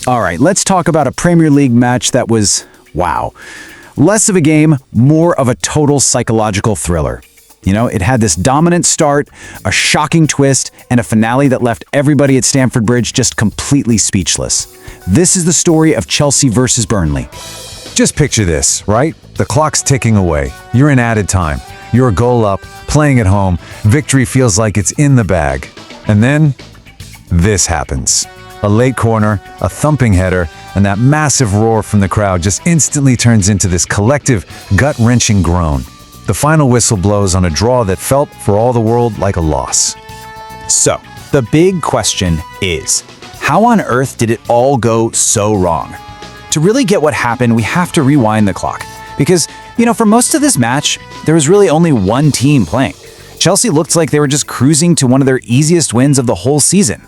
All right, let's talk about a Premier League match that was, wow. Less of a game, more of a total psychological thriller. You know, it had this dominant start, a shocking twist, and a finale that left everybody at Stamford Bridge just completely speechless. This is the story of Chelsea versus Burnley. Just picture this, right? The clock's ticking away. You're in added time. You're a goal up, playing at home. Victory feels like it's in the bag. And then, this happens. A late corner, a thumping header, and that massive roar from the crowd just instantly turns into this collective, gut-wrenching groan. The final whistle blows on a draw that felt, for all the world, like a loss. So, the big question is, how on earth did it all go so wrong? To really get what happened, we have to rewind the clock. Because, for most of this match, there was really only one team playing. Chelsea looked like they were just cruising to one of their easiest wins of the whole season.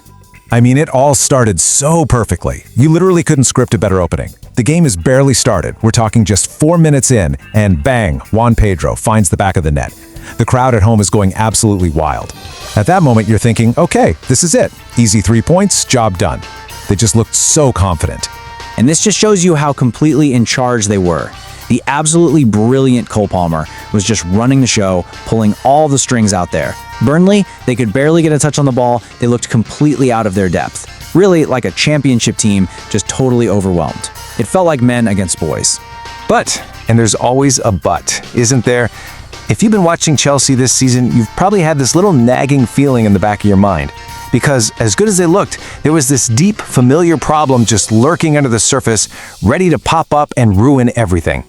I mean, it all started so perfectly. You literally couldn't script a better opening. The game is barely started. We're talking just 4 minutes in, and bang, João Pedro finds the back of the net. The crowd at home is going absolutely wild. At that moment, you're thinking, okay, this is it. Easy 3 points, job done. They just looked so confident. And this just shows you how completely in charge they were. The absolutely brilliant Cole Palmer was just running the show, pulling all the strings out there. Burnley, they could barely get a touch on the ball. They looked completely out of their depth. Really like a championship team, just totally overwhelmed. It felt like men against boys. But, and there's always a but, isn't there? If you've been watching Chelsea this season, you've probably had this little nagging feeling in the back of your mind. Because as good as they looked, there was this deep, familiar problem just lurking under the surface, ready to pop up and ruin everything.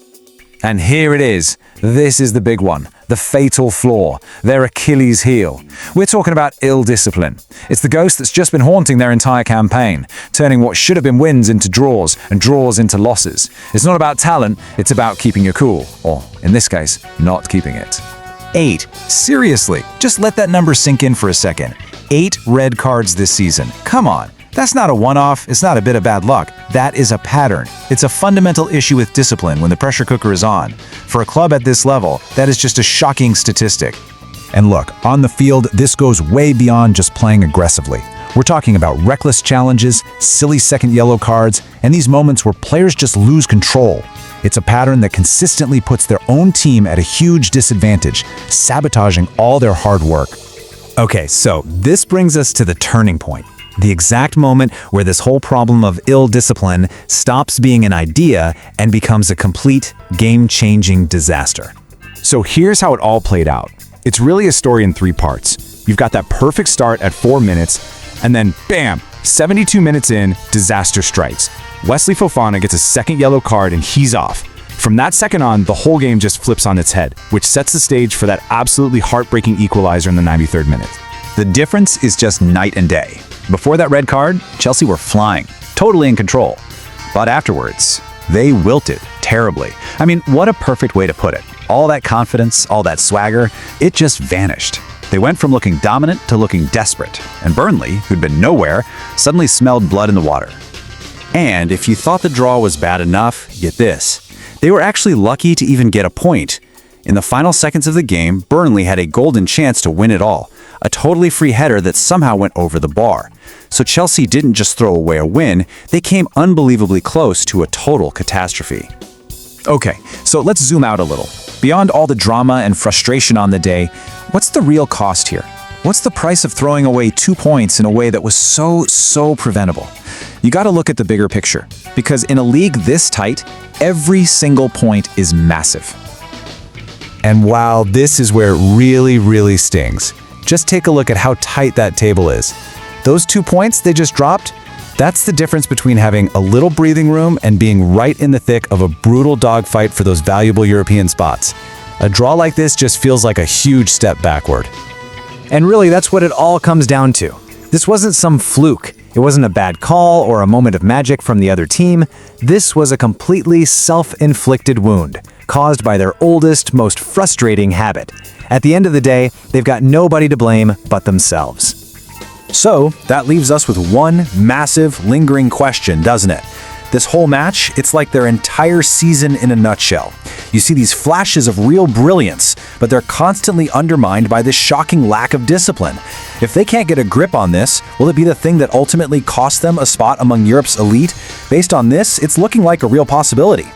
And here it is. This is the big one. The fatal flaw. Their Achilles heel. We're talking about ill discipline. It's the ghost that's just been haunting their entire campaign, turning what should have been wins into draws and draws into losses. It's not about talent, it's about keeping your cool. Or, in this case, not keeping it. 8. Seriously, just let that number sink in for a second. 8 red cards this season. Come on. That's not a one-off, it's not a bit of bad luck. That is a pattern. It's a fundamental issue with discipline when the pressure cooker is on. For a club at this level, that is just a shocking statistic. And look, on the field, this goes way beyond just playing aggressively. We're talking about reckless challenges, silly second yellow cards, and these moments where players just lose control. It's a pattern that consistently puts their own team at a huge disadvantage, sabotaging all their hard work. Okay, so this brings us to the turning point. The exact moment where this whole problem of ill discipline stops being an idea and becomes a complete, game-changing disaster. So here's how it all played out. It's really a story in 3 parts. You've got that perfect start at 4 minutes, and then bam, 72 minutes in, disaster strikes. Wesley Fofana gets a second yellow card and he's off. From that second on, the whole game just flips on its head, which sets the stage for that absolutely heartbreaking equalizer in the 93rd minute. The difference is just night and day. Before that red card, Chelsea were flying, totally in control. But afterwards, they wilted terribly. I mean, what a perfect way to put it. All that confidence, all that swagger, it just vanished. They went from looking dominant to looking desperate, and Burnley, who'd been nowhere, suddenly smelled blood in the water. And if you thought the draw was bad enough, get this. They were actually lucky to even get a point. In the final seconds of the game, Burnley had a golden chance to win it all. A totally free header that somehow went over the bar. So Chelsea didn't just throw away a win, they came unbelievably close to a total catastrophe. Okay, so let's zoom out a little. Beyond all the drama and frustration on the day, what's the real cost here? What's the price of throwing away 2 points in a way that was so preventable? You gotta look at the bigger picture, because in a league this tight, every single point is massive. And wow, this is where it really stings. Just take a look at how tight that table is. Those 2 points they just dropped, that's the difference between having a little breathing room and being right in the thick of a brutal dogfight for those valuable European spots. A draw like this just feels like a huge step backward. And really, that's what it all comes down to. This wasn't some fluke. It wasn't a bad call or a moment of magic from the other team. This was a completely self-inflicted wound, caused by their oldest, most frustrating habit. At the end of the day, they've got nobody to blame but themselves. So, that leaves us with one massive, lingering question, doesn't it? This whole match, it's like their entire season in a nutshell. You see these flashes of real brilliance, but they're constantly undermined by this shocking lack of discipline. If they can't get a grip on this, will it be the thing that ultimately costs them a spot among Europe's elite? Based on this, it's looking like a real possibility.